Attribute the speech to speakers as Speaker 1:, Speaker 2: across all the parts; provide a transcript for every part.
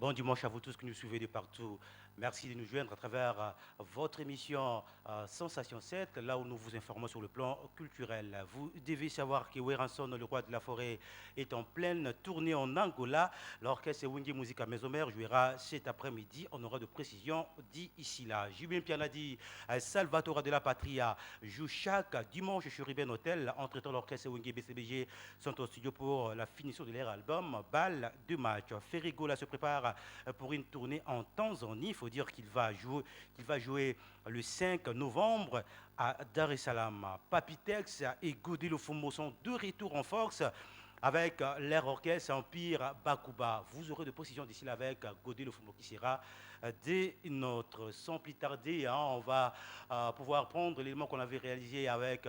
Speaker 1: Bon dimanche à vous tous qui nous suivez de partout. Merci de nous joindre à travers votre émission Sensation 7, là où nous vous informons sur le plan culturel. Vous devez savoir que Weranson, le roi de la forêt, est en pleine tournée en Angola. L'orchestre Wungi Musica Mesomer jouera cet après-midi. On aura de précisions d'ici là. Julien Pianadi, Salvatore de la Patria joue chaque dimanche sur Riben Hotel. Entre-temps, l'orchestre Wungi BCBG sont au studio pour la finition de leur album Balle de match. Ferrigola se prépare pour une tournée en Tanzanie. Il faut dire qu'il va jouer le 5 novembre à Dar es Salaam. Papitex et Godilo Fumo sont de retour en force avec leur orchestre Empire Bakuba. Vous aurez de précisions d'ici là avec Godilo Fumo qui sera dès notre sans plus tarder. On va pouvoir prendre l'élément qu'on avait réalisé avec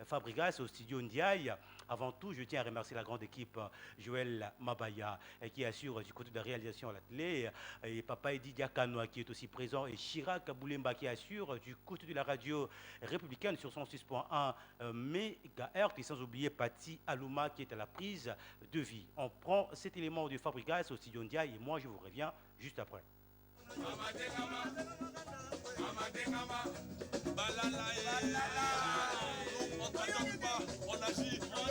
Speaker 1: Fabrigas au studio Ndiaye. Avant tout, je tiens à remercier la grande équipe Joël Mabaya qui assure du côté de la réalisation à la télé, et Papa Edi Diakanoa qui est aussi présent, et Chirac Boulemba qui assure du côté de la radio républicaine sur 106.1 MHz, et sans oublier Patti Alouma qui est à la prise de vie. On prend cet élément de Fabrigas au studio Ndiaye et moi je vous reviens juste après. On agit, on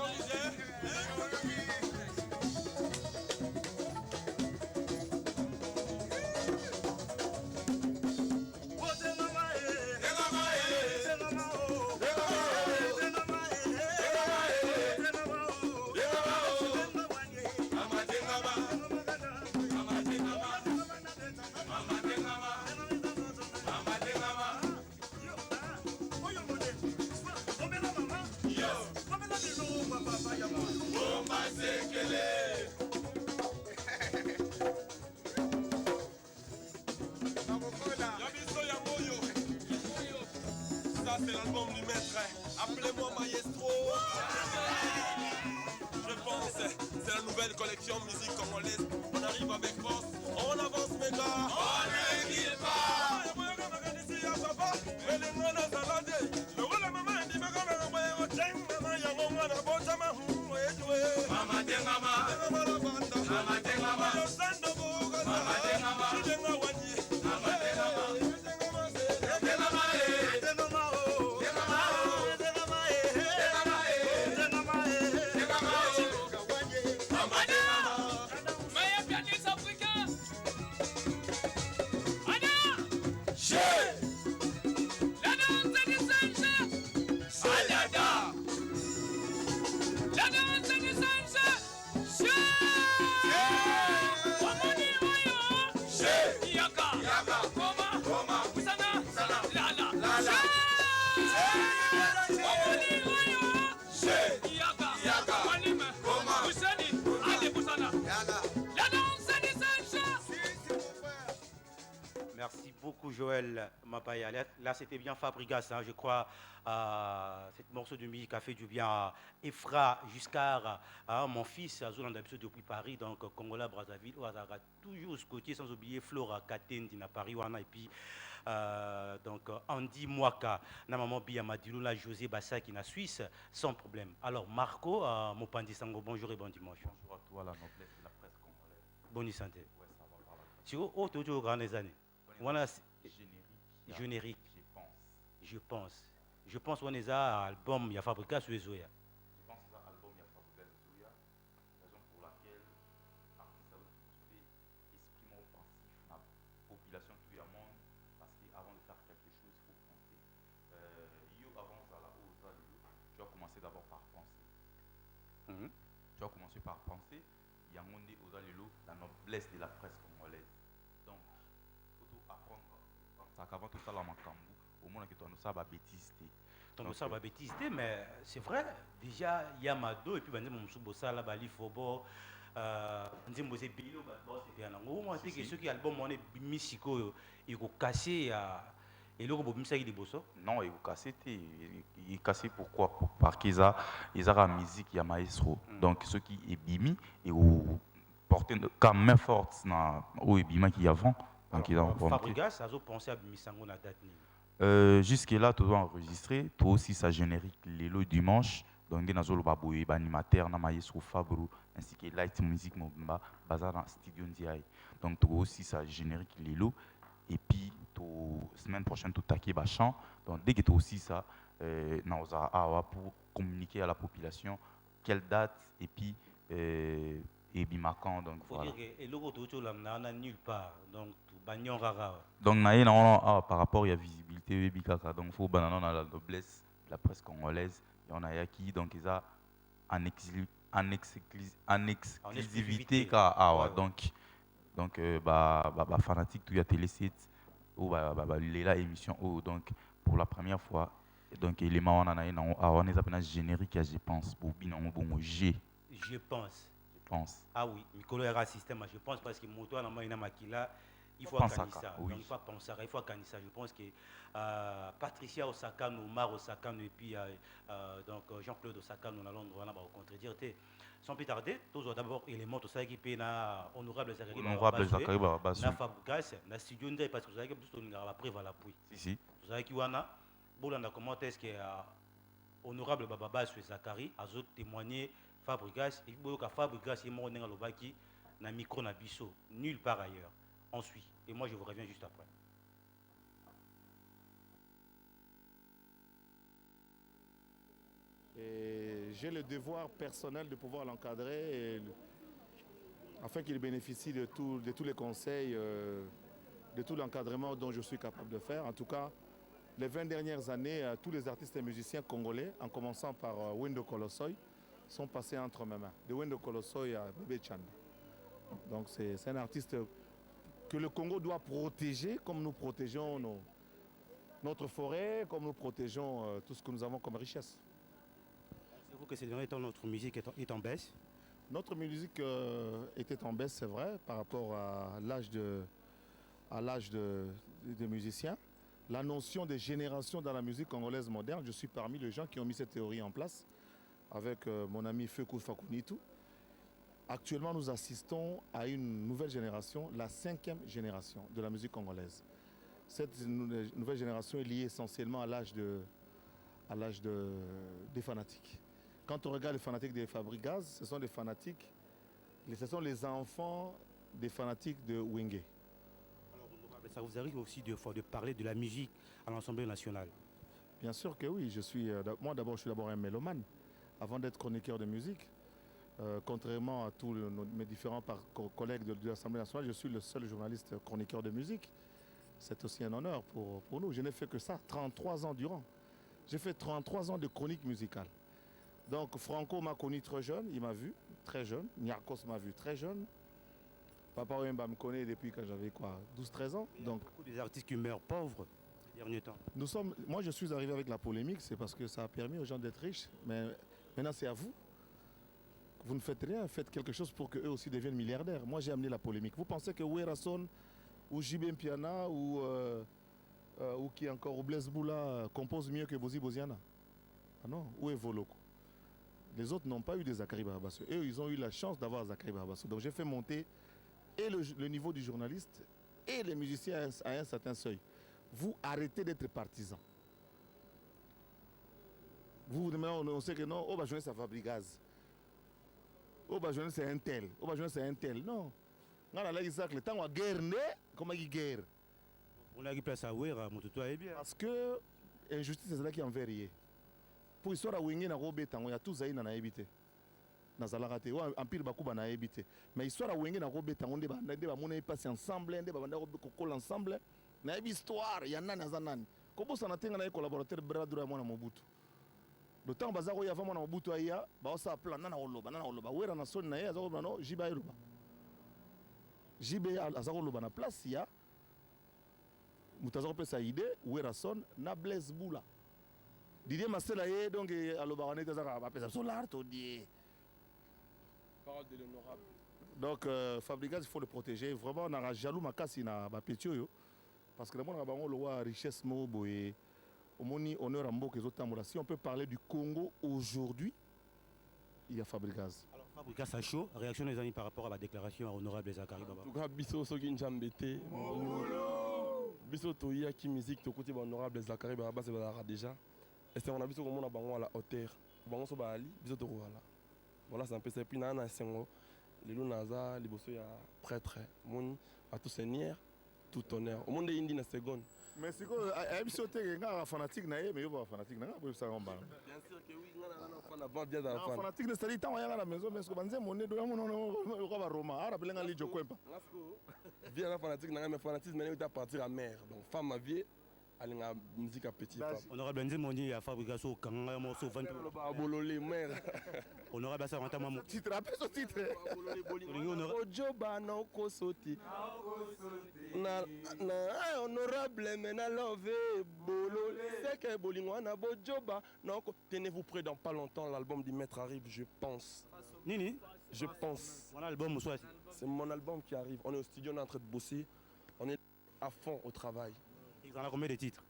Speaker 1: c'est l'album du maître. Appelez-moi Maestro. Je pense c'est la nouvelle collection musique congolaise. On arrive avec force, on avance mes gars. On ne recule pas. Merci beaucoup Joël Mapaya. Là c'était bien Fabrigas, hein, je crois. Cette morceau de musique a fait du bien à Efra Juscar, mon fils, à Zolanda depuis Paris, donc Congola, Brazzaville, Ouattara, toujours ce côté, sans oublier Flora Katendi à Paris, et puis donc Andy Mwaka, na maman Biamadilou, la José Bassa qui est en Suisse, sans problème. Alors Marco, Mopandi Sango, bonjour et bon dimanche.
Speaker 2: Bonjour à toi, la noblesse de la presse congolaise.
Speaker 1: Bonne santé.
Speaker 2: Ouais, ça va par là.
Speaker 1: Tu es toujours grandes années. Voilà,
Speaker 2: générique.
Speaker 1: Je pense. Je pense qu'on est à album, il y a fabriqué sur les Zoya.
Speaker 2: Je pense que l'album, il y a fabriqué sur Zoya. Raison pour laquelle l'artiste a fait esprit offensif dans la population tout le monde. Parce qu'avant de faire quelque chose, il faut penser. Yo, avant ça, tu as commencé d'abord par penser. Tu as commencé par penser. Il y a un monde aux Alelo, la noblesse de la presse congolaise. Donc, il faut apprendre. Avant tout ça, la Makambu, au moins que tu as ça, bêtise.
Speaker 1: Donc, ça va bêtise, mais c'est vrai. Déjà, il y a Mado, et puis, il y a Moussoubosa, la Bali Fobo, il y a Bilo, c'est bien. Moi, je pense que ceux qui album, on est Missiko, ils ont cassé. Et là, il
Speaker 2: non, il a cassé. Il cassé pourquoi? Parce qu'ils ont la musique, il y a maestro. Donc, ceux qui est bimi, ils ont porté quand même forte dans le bima qui avant. Donc, ils ont
Speaker 1: Fabrigas, ça a pensé à Bimissango dans la date.
Speaker 2: Jusque-là, tu dois enregistrer. Toi aussi, ça générique les lots dimanche. donc nde nazoloba boye baanimateur na maestro Fabro ainsi que light music mobimba baza na studio ndiaye donc tokosisa générique lelo et puis semaine prochaine totaki bachant donc dès que tosisa naoza awa pour communiquer à la population quelle date et puis et bimakan donc
Speaker 1: Faut
Speaker 2: voilà.
Speaker 1: dire que et logo to n'a nulle part. Donc tout bagnon rara.
Speaker 2: Donc na ye na wana par rapport à visibilité webi kaka donc faut banana na la noblesse de la presse congolaise et on a yaki donc ils a en exclusivité ka awa donc bah fanatique tout y a télé site ou bah lela émission oh donc pour la première fois et donc élément on a na on est appelé générique je pense bobi na bon G
Speaker 1: Je pense.
Speaker 2: pense.
Speaker 1: Ah oui, Mikolo era système, je pense parce que moto na maina makila il faut
Speaker 2: Pense à
Speaker 1: organiser ça.
Speaker 2: oui.
Speaker 1: Donc il faut penser à il faut organiser ça. Je pense que Patricia Osakano, Omar Osakano et puis donc Jean-Claude Osakano on a Londres on a contredire sans plus tarder, tous d'abord éléments tout ça qui peut na honorable Zakari
Speaker 2: Zakari
Speaker 1: na Fabougas na studio ndé parce que vous savez que tout on va prévoir l'appui.
Speaker 2: Si.
Speaker 1: Vous savez qui wana bolanda comment est-ce que honorable Baba sur Zakari a témoigné Fabregas et boyoka Fabregas et mon nenga lobaki na micro na biso nulle part ailleurs. On suit et moi je vous reviens juste après.
Speaker 3: Et j'ai le devoir personnel de pouvoir l'encadrer afin qu'il bénéficie de tous les conseils, de tout l'encadrement dont je suis capable de faire. En tout cas, les 20 dernières années, tous les artistes et musiciens congolais, en commençant par Wendo Kolossoy, sont passés entre mes mains. De Wendo Kolossoy à Bébé Chanda. Donc c'est un artiste que le Congo doit protéger comme nous protégeons notre forêt, comme nous protégeons tout ce que nous avons comme richesse.
Speaker 1: Pensez-vous que ces derniers temps notre musique est en baisse?
Speaker 3: Notre musique était en baisse, c'est vrai, par rapport à l'âge des musiciens. La notion de génération dans la musique congolaise moderne, je suis parmi les gens qui ont mis cette théorie en place avec mon ami Fekou Fakunitu. Actuellement, nous assistons à une nouvelle génération, la 5e génération de la musique congolaise. Cette nouvelle génération est liée essentiellement à l'âge des fanatiques. Quand on regarde les fanatiques des Fabregas, ce sont des fanatiques, ce sont les enfants des fanatiques de Wenge.
Speaker 1: Alors, ça vous arrive aussi de parler de la musique à l'Assemblée nationale?
Speaker 3: Bien sûr que oui, moi d'abord je suis d'abord un mélomane avant d'être chroniqueur de musique. Contrairement à tous mes différents collègues de l'Assemblée nationale, je suis le seul journaliste chroniqueur de musique. C'est aussi un honneur pour nous. Je n'ai fait que ça 33 ans durant. J'ai fait 33 ans de chronique musicale. Donc Franco m'a connu très jeune, il m'a vu très jeune. Niarkos m'a vu très jeune. Papa Wemba me connaît depuis quand j'avais 12-13 ans.
Speaker 1: Il y a beaucoup des artistes qui meurent pauvres ces derniers temps.
Speaker 3: Moi je suis arrivé avec la polémique, c'est parce que ça a permis aux gens d'être riches. Mais maintenant c'est à vous. Vous ne faites rien, faites quelque chose pour qu'eux aussi deviennent milliardaires. Moi j'ai amené la polémique. Vous pensez que Werason ou Jibé Mpiana ou qui encore, ou Blaise Boula composent mieux que Bozi Boziana? Ah non, où est Voloko? Les autres n'ont pas eu des Zakari Barabasso. Eux, ils ont eu la chance d'avoir Zakari Barabasso. Donc j'ai fait monter et le niveau du journaliste et les musiciens à un certain seuil. Vous arrêtez d'être partisans. Vous, on sait que non, oh bah jeunesse ça Fabrigaz. Oh bah jeunesse c'est un tel. Oh bah jeunesse c'est un tel. Non. Le temps où guerre comment il guerre?
Speaker 1: On a qui place à Ouera, mon tuto est bien.
Speaker 3: Parce que injustice c'est là qui en vérité. Pour histoire à Wenge na Robé tango ya tout zaïna na éviter. Na zalakate wa empile bakuba na éviter. Mais histoire à Wenge na Robé tango ndeba mona passe ensemble ndeba banda ko ensemble na histoire ya nani azanani. Kobo sana tenga na collaborateur bradura ya mwana Mobutu. Le temps bazako ya va mwana Mobutu aya ba osa plan nana oloba wera na soni na ye azako no jiba eloba. Jibe azako loba na place ya mutazako pesa idée wera son na Blaise Boula. Didier Masela ye donc alobaka nete azaka bapesa so l'art odier. Parole de l'honorable. Donc Fabregas il faut le protéger vraiment on a jaloux makasi na bapetio yo parce que le monde a bango le roi richesse mo boye omoni honneur amboka ezotambola. Si on peut parler du Congo aujourd'hui, il y a Fabregas.
Speaker 1: Alors Fabregas a chaud, réaction des amis par rapport à la déclaration honorable des Zakari Baba.
Speaker 4: En tout cas biso soki njambete. Biso toya ki musique to côté honorable Zakari Baba c'est déjà. Et c'est on a vu comment on a à la hauteur. bango so baali biso tokozala voilà c'est un peu ça. Et puis na esengo lelo naza liboso ya prêtre moni à tout seigneur tout honneur omonde indi na seconde.
Speaker 3: mais sikoyo ayebi so te nga fanatique na ye mais yo ba fanatique na nga boyebisaka mbala
Speaker 4: Bien sûr que oui, ngana na bien dans fan.
Speaker 3: fanatique ne sali ntango ayaka na maison mais siko banze mone do yamono lokwa baroma arapelenga lijo kwempa
Speaker 4: Lasco. Bien la fanatique mais fanatisme maintenant est à partir à mère. Donc femme ma vie elle a musique à petit papa.
Speaker 1: Honorable Benzi Moni a fabrication au Kanga morceau 20.
Speaker 4: Le babololé mère.
Speaker 1: Honorable Assa Ranta Mamou.
Speaker 3: titre après ce titre
Speaker 4: Ojoba na okosoti. Na honorable mena love bololé. C'est que bolingo na bojoba na tenez-vous prêt dans pas longtemps l'album du maître arrive je pense.
Speaker 1: Nini?
Speaker 4: Je pense.
Speaker 1: Mon album soit.
Speaker 4: C'est mon album qui arrive. On est au studio, on est en train de bosser. On est à fond au travail.
Speaker 1: Il en a combien de titres?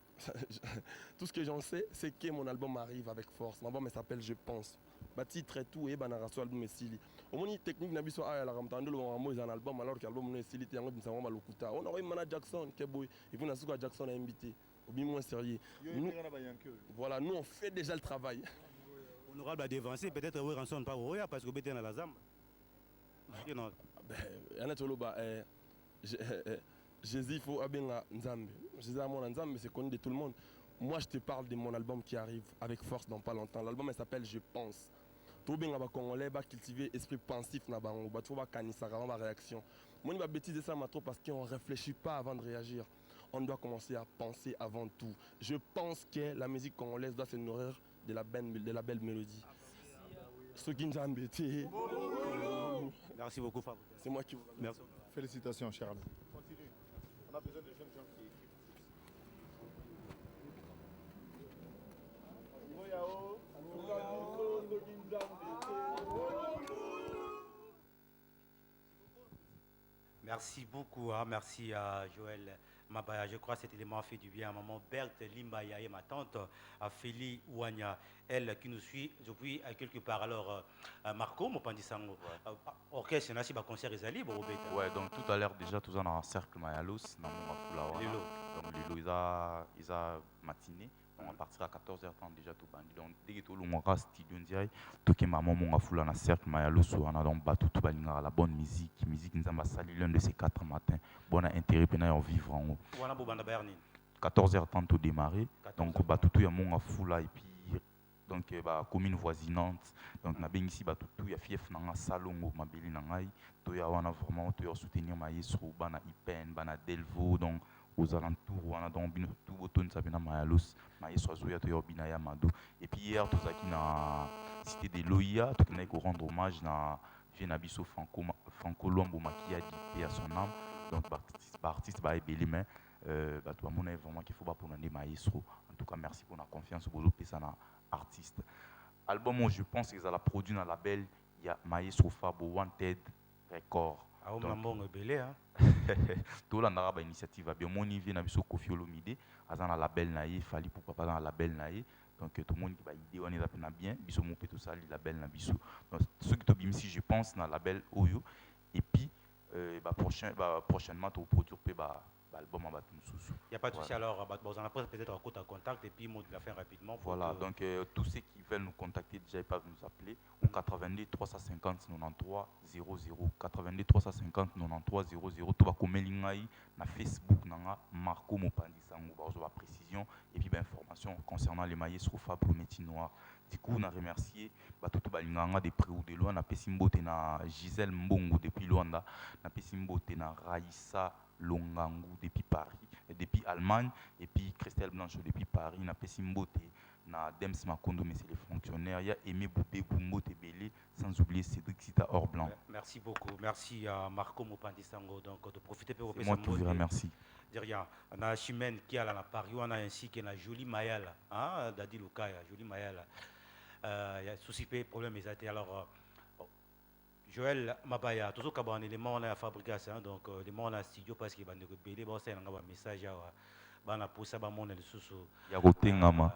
Speaker 4: Tout ce que j'en sais, c'est que mon album arrive avec force. Mon album s'appelle Je pense. Bah titre et tout, et bah narration album est stylé. Au moins technique n'a pas à la ramtando le moment un album alors que l'album est stylé. Il y a un peu de on a envoyé Mana Jackson, Keboy. Et puis on a su que Jackson a invité. Au bien moins sérieux. Voilà, nous on fait déjà le travail.
Speaker 1: Honorable a dévancé peut-être oui rançon pas Roya parce que bête dans la zamba. Non.
Speaker 4: Jésus, il faut abenga Nzambe. Jésus à mon Nzambe, c'est connu de tout le monde. Moi, je te parle de mon album qui arrive avec force dans pas longtemps. L'album s'appelle Je pense. Tout bien, les Congolais va cultiver esprit pensif na bango, va trouver kanisa avant ma réaction. Moi, je vais bêtiser ça trop parce qu'on ne réfléchit pas avant de réagir. On doit commencer à penser avant tout. Je pense que la musique congolaise doit se nourrir de la belle mélodie. Ce qui nous a embêtés.
Speaker 1: Merci beaucoup Fab.
Speaker 4: C'est moi qui vous
Speaker 1: remercie.
Speaker 3: Félicitations Charles. Continue. On a besoin de jeunes gens qui écrivent.
Speaker 1: Merci beaucoup, hein. Merci à Joël Mabaya. Je crois que cet élément a fait du bien à maman Berthe Limbaya et ma tante à Félie Ouania, elle qui nous suit depuis quelque part. Alors, Marco, mon pandisango, orchestre, il y a un concert Ezali, bon,
Speaker 2: ouais, donc tout à l'heure déjà, tout ça dans un cercle Mayalous, dans mon Lilo. Donc, Lilo, ils ont matinée. On va partir à 14h30 déjà tout bandi. Donc dès que tout le monde reste studio direct, tout que maman mon foula na cercle Mayalous, on a donc battu tout balinga la bonne musique nous a sali l'un de ces 4 matins. Bon intérêt pena en vivre en haut. 14h30 tout démarrer. Donc battu tout ya mon foula et puis donc bah commune voisinante. Donc na ben ici battu tout ya fief na salongo mabeli na ngai. To ya wana vraiment to ya soutenir maestro bana Ipen, bana Delvo donc aux alentours on a donc tout automne ça vient Mayalous maestro azoya to yobina ya Mado et puis hier tout ça qui na cité de Loya tout qui na ko rendre hommage na vient biso Franco Lombo Makia dit à son âme donc artiste ba ebeli mais bah tout mon vraiment qu'il faut pas pour demander maestro en tout cas merci pour la confiance pour ça na artiste album où je pense qu'ils a la produit dans la label il y a maestro Fabo Wanted Record.
Speaker 1: Ah, on m'a bon belé hein.
Speaker 2: Tout là n'a pas initiative bien mon niveau na biso Kofi Olomide azan la label na ye fali pour papa dans la label na ye donc tout le monde qui va idée on est là bien biso mon tout ça la label na biso donc ceux qui to bimsi je pense na label Oyo et puis prochainement to produire album en bateau sous.
Speaker 1: Il n'y a pas de souci alors on a peut-être un compte à contact et puis moi de la fin rapidement.
Speaker 2: Voilà donc tous ceux qui veulent nous contacter déjà ils peuvent nous appeler au 82 350 93 00 82 350 93 00 tout va comme lingai na Facebook nanga Marco Mopandi Sango ba précision et puis information concernant les maïs Fab Prometi Noir. Du coup on a remercié tout balinganga de près ou de loin na pesimbote na Gisèle Mbongo depuis Luanda na pesimbote na Raissa Longangu depuis Paris, depuis Allemagne, et puis Christelle Blanchot depuis Paris, na Pessimbote, na Dems Makondo, mais c'est les fonctionnaires, il y a Aimé Boubé, Bumbo Tebele, sans oublier Cédric Sita Orblanc.
Speaker 1: Merci beaucoup, merci à Marco Mopandisango donc de profiter pour
Speaker 2: moi qui vous remercie.
Speaker 1: De rien, on a Chimène qui est à la Paris, on a ainsi que la Jolie Mayala, hein, Dadi Lukaya, Jolie Mayala. Il y a souci problème exact alors. Joël Mabaya, tout ce qu'on élément on a fabrication donc les gens en studio parce qu'il va nous rebeller bon c'est un message bana posa ba monde le susu
Speaker 2: ya kotengama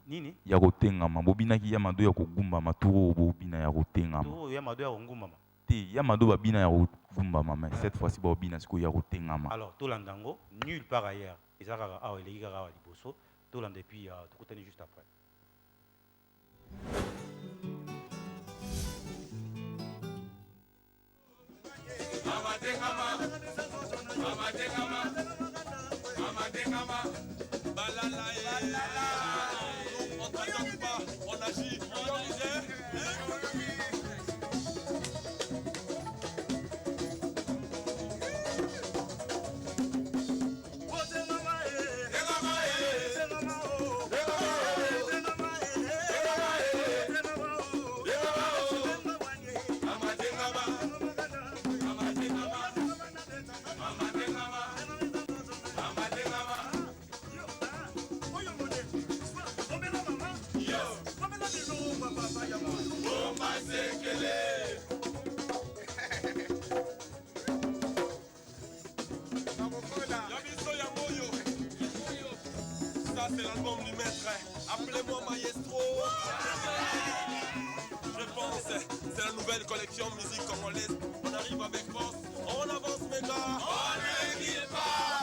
Speaker 1: nini
Speaker 2: ya kotengama bobina ki ya mado ya kogumba maturo bobina ya kotengama
Speaker 1: to ya mado ya kogumba
Speaker 2: te ya mado babina ya kogumba mais cette fois-ci bobina siko ya kotengama
Speaker 1: alors to landango nulle part ailleurs ezaka ah il est gara liboso to land depuis tout juste après
Speaker 4: On t'attend pas, on agit. Ça c'est l'album du maître, appelez-moi maestro. Je pense, c'est la nouvelle collection musique congolaise. On arrive avec force, on avance mes gars. On ne vit pas.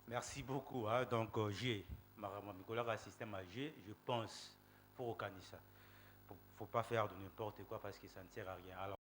Speaker 1: Merci beaucoup. Hein. Donc, G, mon collègue système à G, je pense, pour organiser ça. Il ne faut pas faire de n'importe quoi parce que ça ne sert à rien. Alors,